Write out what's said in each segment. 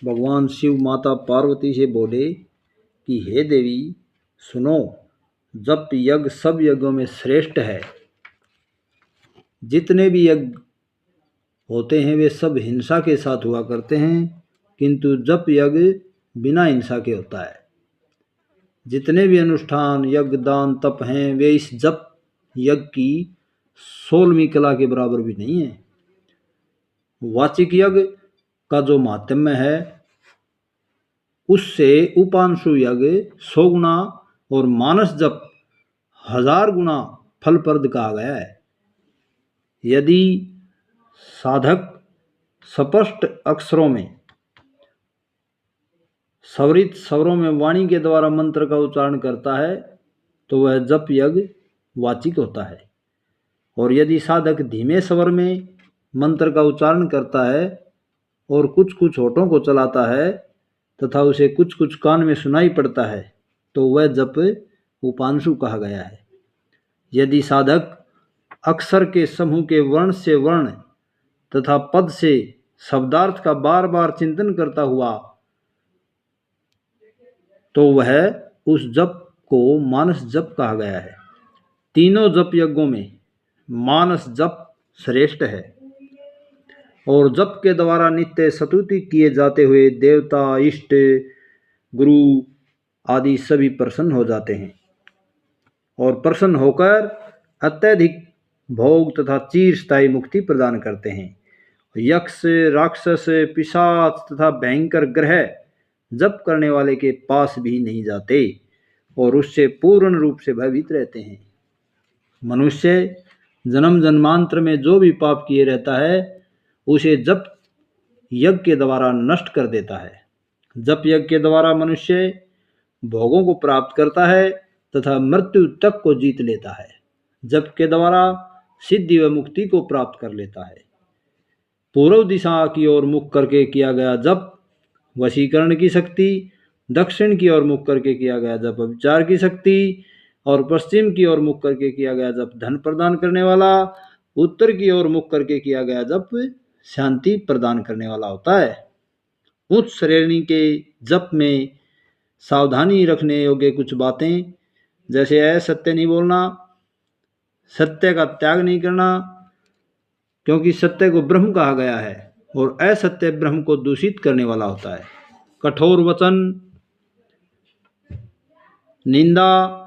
भगवान शिव माता पार्वती से बोले कि हे देवी सुनो, जप यज्ञ सब यज्ञों में श्रेष्ठ है। जितने भी यज्ञ होते हैं वे सब हिंसा के साथ हुआ करते हैं, किंतु जप यज्ञ बिना हिंसा के होता है। जितने भी अनुष्ठान यज्ञ दान तप हैं वे इस जप यज्ञ की 16वीं कला के बराबर भी नहीं है। वाचिक यज्ञ का जो महात्म्य है उससे उपांशु यज्ञ 100 गुना और मानस जप 1000 गुना फलप्रद कहा गया है। यदि साधक स्पष्ट अक्षरों में स्वरित स्वरों में वाणी के द्वारा मंत्र का उच्चारण करता है तो वह जप यज्ञ वाचिक होता है। और यदि साधक धीमे स्वर में मंत्र का उच्चारण करता है और कुछ कुछ होठों को चलाता है तथा उसे कुछ कुछ कान में सुनाई पड़ता है तो वह जप उपांशु कहा गया है। यदि साधक अक्षर के समूह के वर्ण से वर्ण तथा पद से शब्दार्थ का बार बार चिंतन करता हुआ तो वह उस जप को मानस जप कहा गया है। तीनों जप यज्ञों में मानस जप श्रेष्ठ है और जप के द्वारा नित्य स्तुति किए जाते हुए देवता इष्ट गुरु आदि सभी प्रसन्न हो जाते हैं और प्रसन्न होकर अत्यधिक भोग तथा चिरस्थायी मुक्ति प्रदान करते हैं। यक्ष राक्षस पिशाच तथा भयंकर ग्रह जप करने वाले के पास भी नहीं जाते और उससे पूर्ण रूप से भयभीत रहते हैं। मनुष्य जन्म जन्मांतर में जो भी पाप किए रहता है उसे जप यज्ञ के द्वारा नष्ट कर देता है। जप यज्ञ के द्वारा मनुष्य भोगों को प्राप्त करता है तथा मृत्यु तक को जीत लेता है। जप के द्वारा सिद्धि व मुक्ति को प्राप्त कर लेता है। पूर्व दिशा की ओर मुख करके किया गया जप वशीकरण की शक्ति, दक्षिण की ओर मुख करके किया गया जप विचार की शक्ति और पश्चिम की ओर मुख करके किया गया जप धन प्रदान करने वाला, उत्तर की ओर मुख करके किया गया जप शांति प्रदान करने वाला होता है। उच्च श्रेणी के जप में सावधानी रखने योग्य कुछ बातें जैसे असत्य नहीं बोलना, सत्य का त्याग नहीं करना क्योंकि सत्य को ब्रह्म कहा गया है और असत्य ब्रह्म को दूषित करने वाला होता है। कठोर वचन, निंदा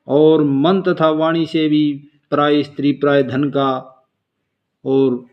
और मन तथा वाणी से भी प्राय स्त्री प्राय धन का और